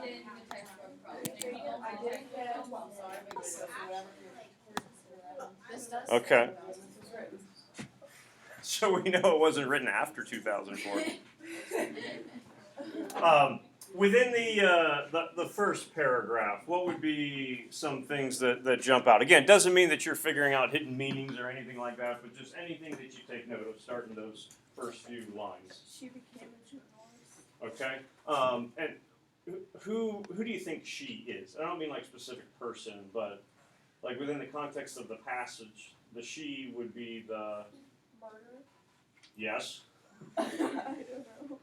did in the textbook probably. I didn't get it, I'm sorry, but so whatever. This does. Okay. This was written. So we know it wasn't written after 2004. Within the first paragraph, what would be some things that jump out? Again, it doesn't mean that you're figuring out hidden meanings or anything like that, but just anything that you take note of starting those first few lines. She became a journalist. Okay. And who do you think she is? I don't mean like specific person, but like within the context of the passage, the she would be the Murder? yes. I don't know.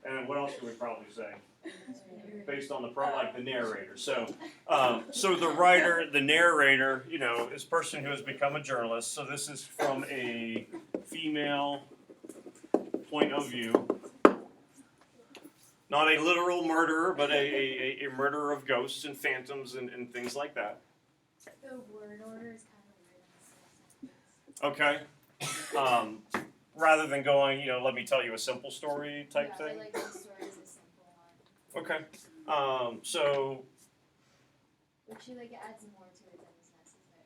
And what else could we probably say? Based on the like the narrator. So, so the writer, the narrator, you know, is a person who has become a journalist. So this is from a female point of view. Not a literal murderer, but a murderer of ghosts and phantoms and things like that. The word order is kind of weird on the Okay. Rather than going, you know, let me tell you a simple story type yeah, thing. I like the story is a simple one. Okay. So But she like adds more to it than is necessary.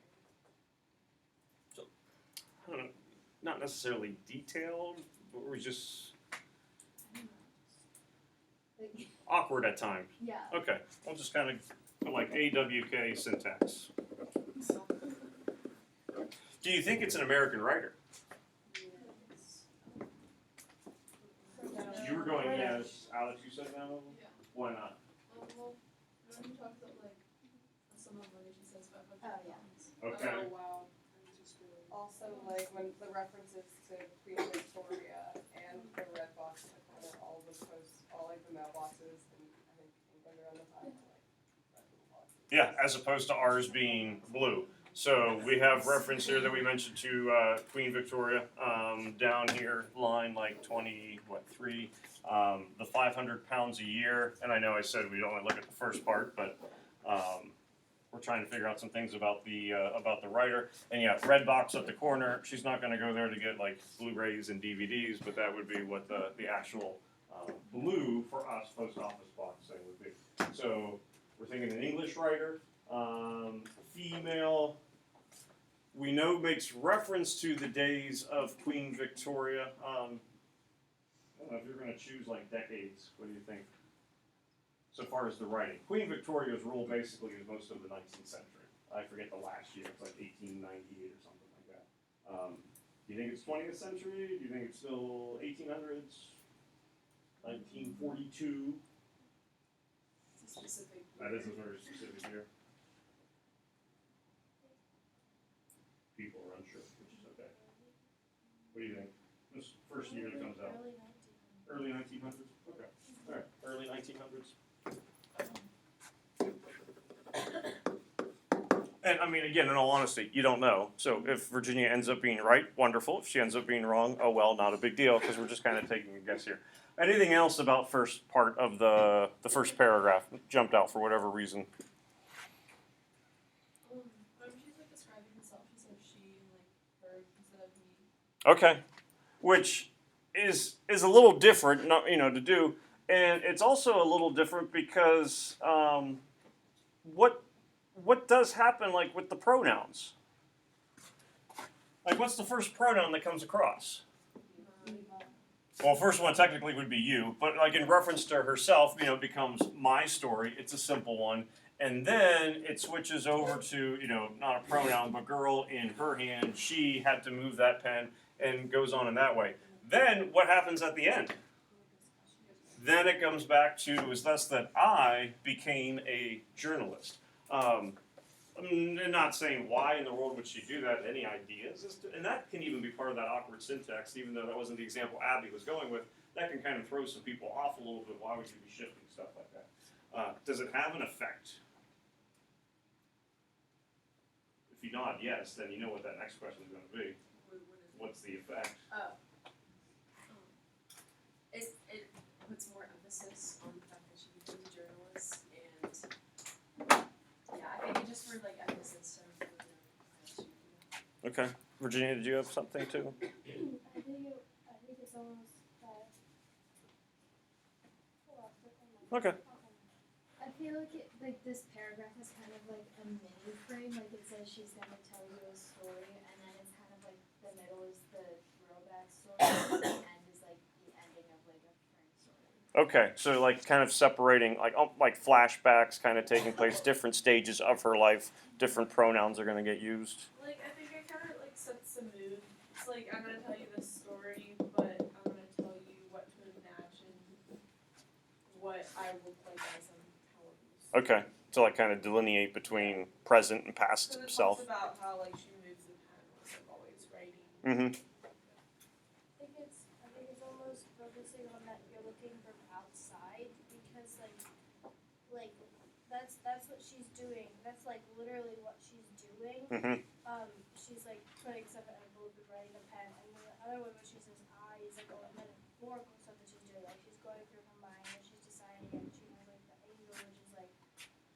I don't know, not necessarily detailed, but we're just I don't know. Like, awkward at times. yeah. Okay, we'll just kind of like AWK syntax. Do you think it's an American writer? You were going yes. Alex, you said no? Yeah. Why not? Well, when you talked about like some of what she says about Oh, yeah. Okay. Oh wow. That was just really. Also, like when the references to Queen Victoria and the red box in the corner, all the posts, all like the mailboxes, and I think England around the time were like red little boxes. Yeah, as opposed to ours being blue. So we have reference here that we mentioned to Queen Victoria down here, line like 3. The 500 pounds a year, and I know I said we'd only look at the first part, but we're trying to figure out some things about the writer. And yeah, red box at the corner. She's not going to go there to get like Blu-rays and DVDs, but that would be what the actual blue for us post office box thing would be. So we're thinking an English writer. Female, we know makes reference to the days of Queen Victoria. I don't know if you're going to choose like decades. What do you think? So far as the writing, Queen Victoria's rule basically is most of the 19th century. I forget the last year. It's like 1898 or something like that. Do you think it's 20th century? Do you think it's still 1800s? 1942? It's a specific. That is a very specific year. People are unsure, which is okay. What do you think? This first year that comes out. Early 1900s. Early 1900s? Okay. Alright, early 1900s. And I mean, again, in all honesty, you don't know. So if Virginia ends up being right, wonderful. If she ends up being wrong, oh well, not a big deal, because we're just kind of taking a guess here. Anything else about first part of the first paragraph jumped out for whatever reason? Whenever she's like describing herself, she says she and like her instead of me. Okay, which is a little different, not, you know, to do, and it's also a little different because what does happen like with the pronouns? Like, what's the first pronoun that comes across? Well, first one technically would be you, but like in reference to herself, you know, it becomes my story. It's a simple one. And then it switches over to, you know, not a pronoun, but girl in her hand. She had to move that pen and goes on in that way. Then what happens at the end? Then it comes back to is thus that I became a journalist. I'm not saying why in the world would she do that. Any ideas? And that can even be part of that awkward syntax, even though that wasn't the example Abby was going with. That can kind of throw some people off a little bit. Why would you be shifting stuff like that? Does it have an effect? If you nod yes, then you know what that next question is going to be. What's the effect? Oh. It puts more emphasis on the fact that she becomes a journalist, and yeah, I think it just for like emphasis to Okay. Virginia, did you have something too? I think it's almost Okay. I feel like this paragraph is kind of like a mini frame, like it says she's gonna tell you a story, and then it's kind of like the middle is the throwback story, and the end is like the ending of like a frame story. Okay, so like kind of separating, like flashbacks, kind of taking place, different stages of her life, different pronouns are going to get used. Like, I think it kind of like sets the mood. It's like, I'm gonna tell you this story, but I'm gonna tell you what to imagine, what I look like as I'm telling you. Okay, to like kind of delineate between present and past Because it self. talks about how like she moves the pen, like always writing. Mm-hmm. I think it's almost focusing on that you're looking from outside because like that's what she's doing. That's like literally what she's doing. Mm-hmm. She's like putting stuff in a envelope and writing a pen, and then the other one when she says I is like all metaphorical stuff that she's doing. Like she's going through her mind and she's deciding, and she has like the anger, which is like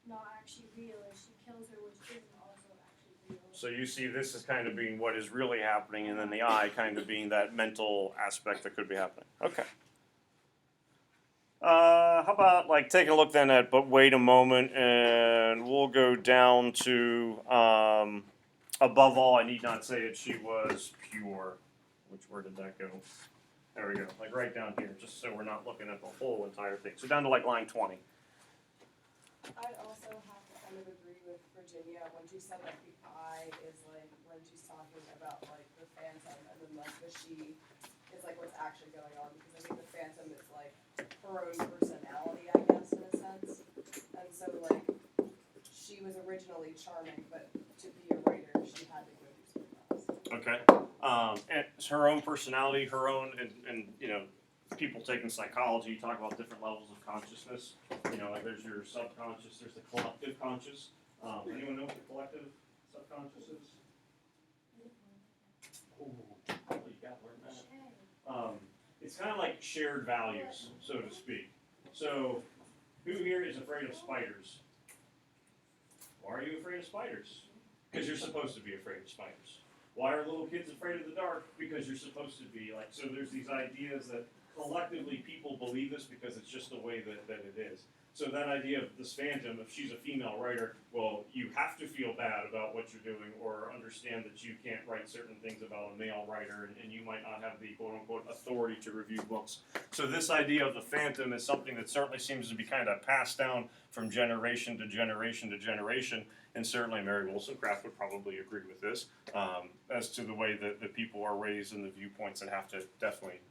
not actually real, and she kills her, which isn't also actually real. So you see this as kind of being what is really happening, and then the I kind of being that mental aspect that could be happening. Okay. How about like taking a look then at, but wait a moment, and we'll go down to, above all, I need not say it, she was pure. Where did that go? There we go, like right down here, just so we're not looking at the whole entire thing. So down to like line 20. I'd also have to kind of agree with Virginia when she said like the I is like when she's talking about like the phantom, and then like the she is like what's actually going on, because I think the phantom is like her own personality, I guess, in a sense. And so like she was originally charming, but to be a writer she had to go do something else. Okay. And it's her own personality, her own, and you know, people taking psychology talk about different levels of consciousness. You know, like there's your subconscious, there's the collective conscious. Anyone know what the collective subconscious is? Ooh, probably got learned that. It's kind of like shared values, so to speak. So, who here is afraid of spiders? Why are you afraid of spiders? Because you're supposed to be afraid of spiders. Why are little kids afraid of the dark? Because you're supposed to be. Like, so there's these ideas that collectively people believe this because it's just the way that it is. So that idea of this phantom, if she's a female writer, well, you have to feel bad about what you're doing or understand that you can't write certain things about a male writer, and you might not have the quote-unquote authority to review books. So this idea of the phantom is something that certainly seems to be kind of passed down from generation to generation to generation, and certainly Mary Wollstonecraft would probably agree with this, as to the way that the people are raised and the viewpoints that have to definitely,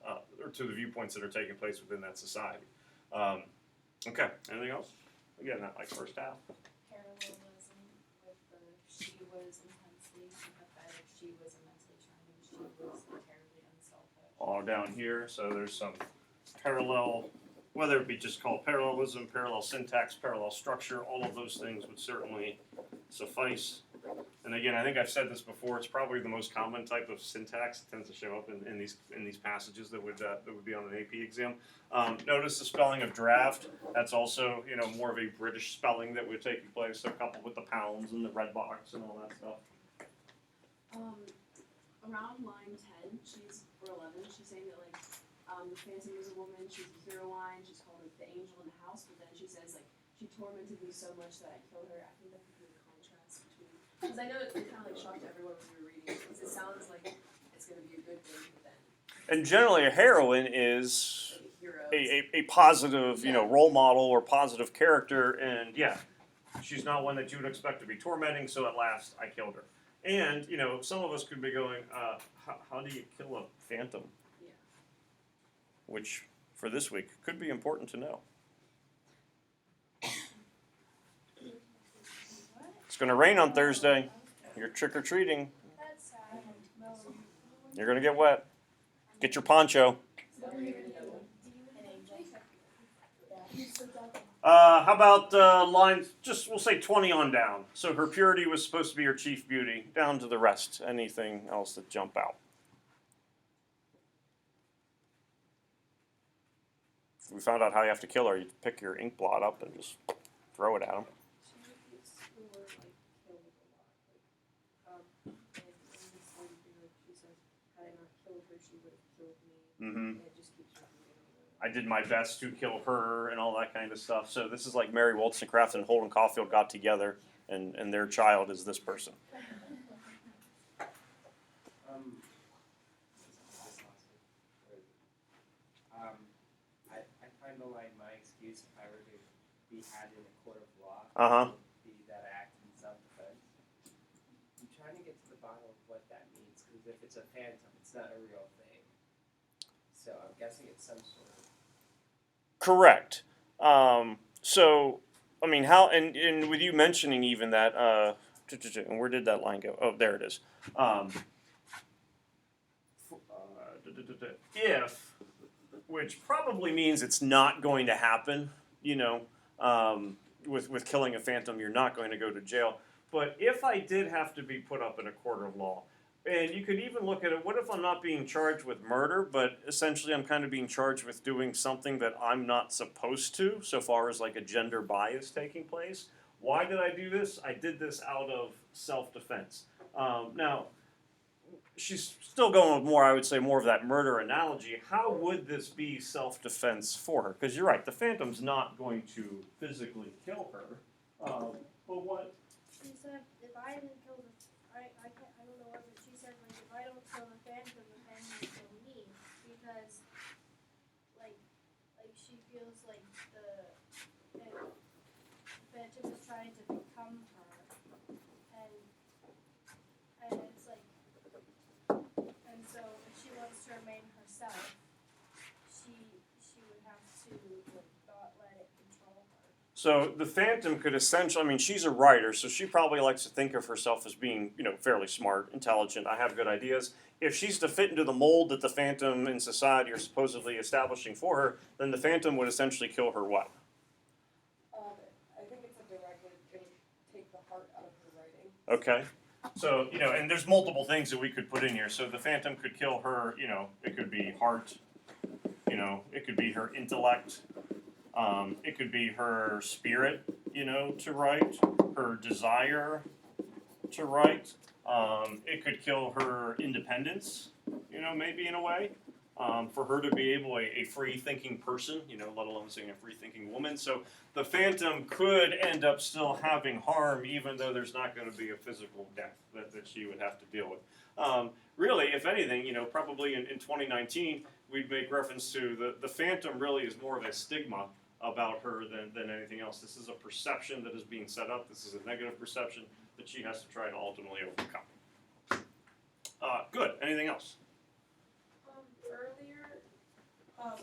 or to the viewpoints that are taking place within that society. Okay, anything else? Again, that like first half. Parallelism with the she was intensely sympathetic, she was immensely charming, she was terribly unselfish. All down here, so there's some parallel, whether it be just called parallelism, parallel syntax, parallel structure, all of those things would certainly suffice. And again, I think I've said this before, it's probably the most common type of syntax that tends to show up in these passages that would be on an AP exam. Notice the spelling of draft, that's also, you know, more of a British spelling that would take place, so coupled with the pounds and the red box and all that stuff. Around line 10, or 11, she's saying that like, the Phantom was a woman, she's a heroine, she's called like the angel in the house, but then she says like, she tormented me so much that I killed her. I think that could be the contrast between, because I know it kind of like shocked everyone when we were reading it, because it sounds like it's going to be a good thing, but then And generally a heroine is heroes. a positive, you know, role model or positive character, and yeah, she's not one that you would expect to be tormenting, so at last I killed her. And, you know, some of us could be going, how do you kill a phantom? Yeah. Which, for this week, could be important to know. It's going to rain on Thursday. You're trick-or-treating. That's sad. No. You're going to get wet. Get your poncho. How about lines, just we'll say 20 on down. So her purity was supposed to be her chief beauty. Down to the rest. Anything else that jump out? We found out how you have to kill her. You pick your ink blot up and just throw it at him. She repeats the word like killed a lot. Like, in this one thing, like she says, had I not killed her, she would have killed me. Mm-hmm. And it just keeps repeating over. I did my best to kill her and all that kind of stuff. So this is like Mary Wollstonecraft and Holden Caulfield got together, and their child is this person. I kind of like my excuse if I were to be had in a court of law. Uh-huh. Would be that I act in self-defense. I'm trying to get to the bottom of what that means, because if it's a phantom, it's not a real thing. So I'm guessing it's some sort of. Correct. So, I mean, how, and with you mentioning even that, and where did that line go? Oh, there it is. If, which probably means it's not going to happen, you know, with killing a phantom, you're not going to go to jail. But if I did have to be put up in a court of law, and you could even look at it, what if I'm not being charged with murder, but essentially I'm kind of being charged with doing something that I'm not supposed to, so far as like a gender bias taking place? Why did I do this? I did this out of self-defense. Now, she's still going with more, I would say, more of that murder analogy. How would this be self-defense for her? Because you're right, the phantom's not going to physically kill her. But what? She said, if I didn't kill the, I don't know what, but she said, like, if I don't kill the phantom will kill me, because, like she feels like the phantom is trying to become her, and it's like, and so if she wants to remain herself, she would have to, like, not let it control her. So the phantom could essentially, I mean, she's a writer, so she probably likes to think of herself as being, you know, fairly smart, intelligent, I have good ideas. If she's to fit into the mold that the phantom in society are supposedly establishing for her, then the phantom would essentially kill her what? I think it's a direct, it would take the heart out of her writing. Okay. So, you know, and there's multiple things that we could put in here. So the phantom could kill her, you know, it could be heart, you know, it could be her intellect, it could be her spirit, you know, to write, her desire to write. It could kill her independence, you know, maybe in a way. For her to be able, a free-thinking person, you know, let alone saying a free-thinking woman. So the phantom could end up still having harm, even though there's not going to be a physical death that she would have to deal with. Really, if anything, you know, probably in 2019, we'd make reference to the phantom really is more of a stigma about her than anything else. This is a perception that is being set up. This is a negative perception that she has to try to ultimately overcome. Good. Anything else? Earlier,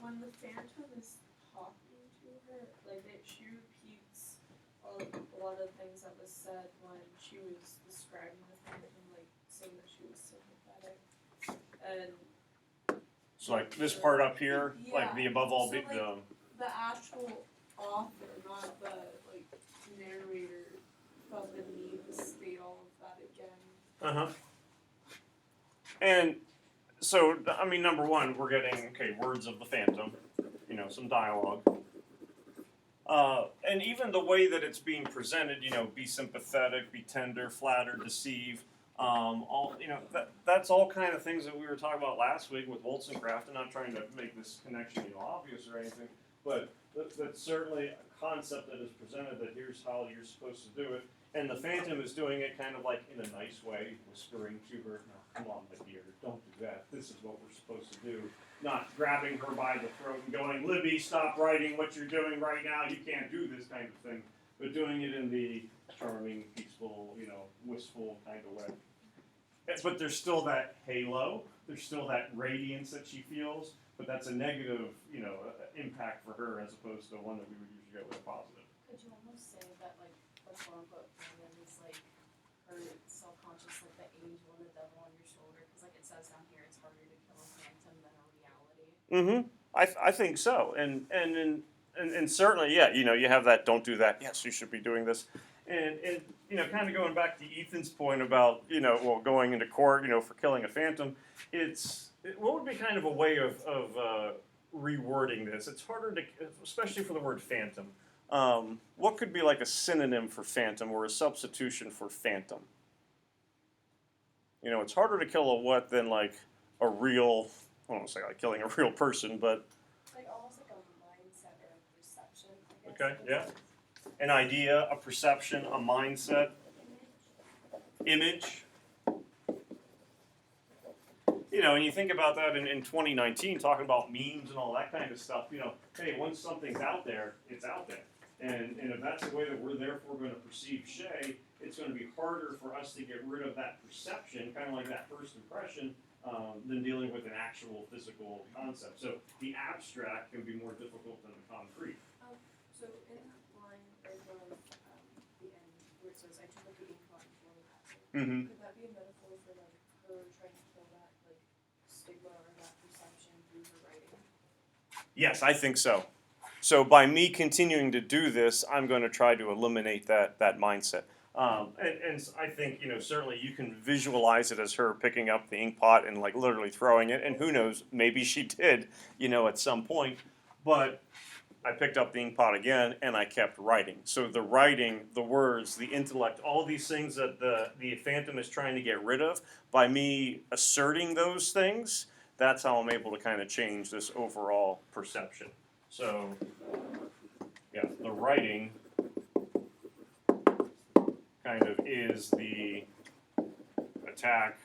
when the phantom is talking to her, like she repeats a lot of things that was said when she was describing the phantom, like saying that she was sympathetic, and So like this part up here, like Yeah. the above all, So, big, like, the actual author, not the like narrator, felt the need to state all of that again. And so, I mean, number one, we're getting, okay, words of the phantom, you know, some dialogue. And even the way that it's being presented, you know, be sympathetic, be tender, flatter, deceive, all, you know, that's all kind of things that we were talking about last week with Wollstonecraft. I'm not trying to make this connection, you know, obvious or anything, but that's certainly a concept that is presented that here's how you're supposed to do it. And the phantom is doing it kind of like in a nice way, whispering to her, no, come on, my dear, don't do that. This is what we're supposed to do. Not grabbing her by the throat and going, Libby, stop writing what you're doing right now. You can't do this kind of thing. But doing it in the charming, peaceful, you know, wistful kind of way. But there's still that halo. There's still that radiance that she feels. But that's a negative, you know, impact for her as opposed to one that we would usually go with a positive. Could you almost say that, like, the quote-unquote phantom is, like, her self-conscious, like, the angel and the devil on your shoulder? Because, like, it says down here, it's harder to kill a phantom than a reality. I think so. And certainly, yeah, you know, you have that, don't do that. Yes, you should be doing this. And you know, kind of going back to Ethan's point about, you know, well, going into court, you know, for killing a phantom, what would be kind of a way of rewording this? It's harder to, especially for the word phantom. What could be like a synonym for phantom or a substitution for phantom? You know, it's harder to kill a what than like a real, I don't want to say like killing a real person, but Like almost like a I guess. Okay, yeah. An idea, a perception, a mindset, image. You know, and you think about that in 2019, talking about memes and all that kind of stuff, you know, hey, once something's out there, it's out there. And if that's the way that we're therefore going to perceive Shay, it's going to be harder for us to get rid of that perception, kind of like that first impression, than dealing with an actual physical concept. So the abstract can be more difficult than the concrete. So in that line right above the end where it says I took up the ink pot before the passage, Mm-hmm. could that be a metaphor for like her trying to kill that like stigma or that perception through her writing? Yes, I think so. So by me continuing to do this, I'm going to try to eliminate that mindset. And I think, you know, certainly you can visualize it as her picking up the ink pot and like literally throwing it. And who knows, maybe she did, you know, at some point. But I picked up the ink pot again and I kept writing. So the writing, the words, the intellect, all these things that the Phantom is trying to get rid of, by me asserting those things, that's how I'm able to kind of change this overall perception. So, yeah, the writing kind of is the attack,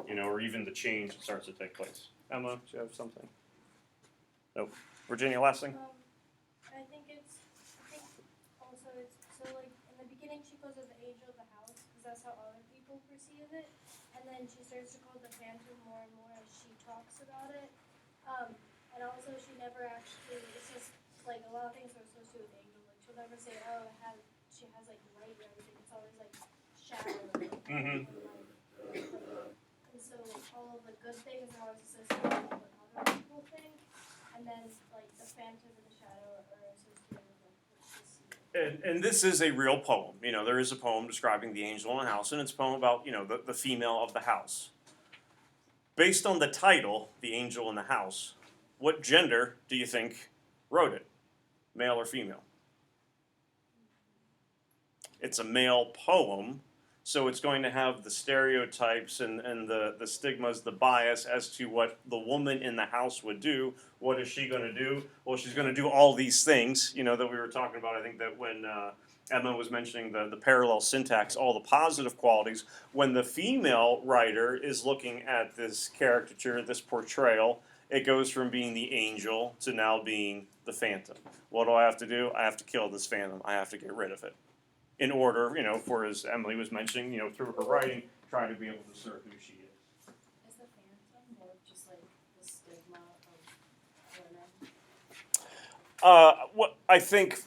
you know, or even the change that starts to take place. Emma, do you have something? Nope. Virginia, last thing? I think also it's, so like, in the beginning she calls it the angel of the house, because that's how other people perceive it, and then she starts to call it the Phantom more and more as she talks about it, and also she never actually, it's just, like, a lot of things are associated with angel, like, she'll never say, oh, she has, like, light and everything, it's always, like, shadow, Mhm. and, and so all of the good things are always associated with what other people think, and then, like, the Phantom and the shadow are associated with, like, what she sees. And this is a real poem. You know, there is a poem describing the angel in the house, and it's a poem about, you know, the female of the house. Based on the title, The Angel in the House, what gender do you think wrote it? Male or female? It's a male poem, so it's going to have the stereotypes and the stigmas, the bias as to what the woman in the house would do. What is she going to do? Well, she's going to do all these things, you know, that we were talking about. I think that when Emma was mentioning the parallel syntax, all the positive qualities, when the female writer is looking at this caricature, this portrayal, it goes from being the angel to now being the Phantom. What do I have to do? I have to kill this Phantom. I have to get rid of it. In order, you know, for, as Emily was mentioning, you know, through her writing, try to be able to assert who she is. Is the Phantom more of just like the stigma of women? What I think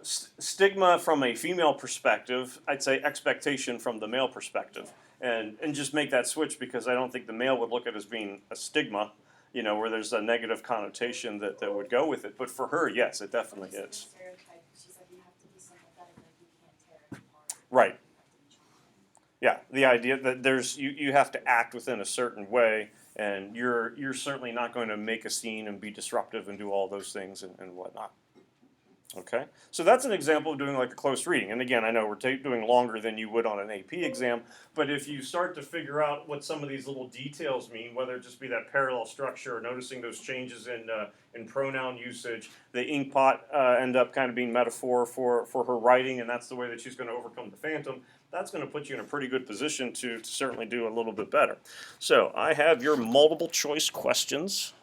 stigma from a female perspective, I'd say expectation from the male perspective, and just make that switch, because I don't think the male would look at it as being a stigma, you know, where there's a negative connotation that would go with it. But for her, yes, it definitely Like, is. stereotype, she said you have to be sympathetic, like you can't tear it apart. Right. You have to be charming. Yeah, the idea that there's you have to act within a certain way, and you're certainly not going to make a scene and be disruptive and do all those things and whatnot. Okay, so that's an example of doing like a close reading. And again, I know we're doing longer than you would on an AP exam, but if you start to figure out what some of these little details mean, whether it just be that parallel structure or noticing those changes in pronoun usage, the ink pot end up kind of being metaphor for her writing, and that's the way that she's going to overcome the Phantom. That's going to put you in a pretty good position to certainly do a little bit better. So I have your multiple choice questions.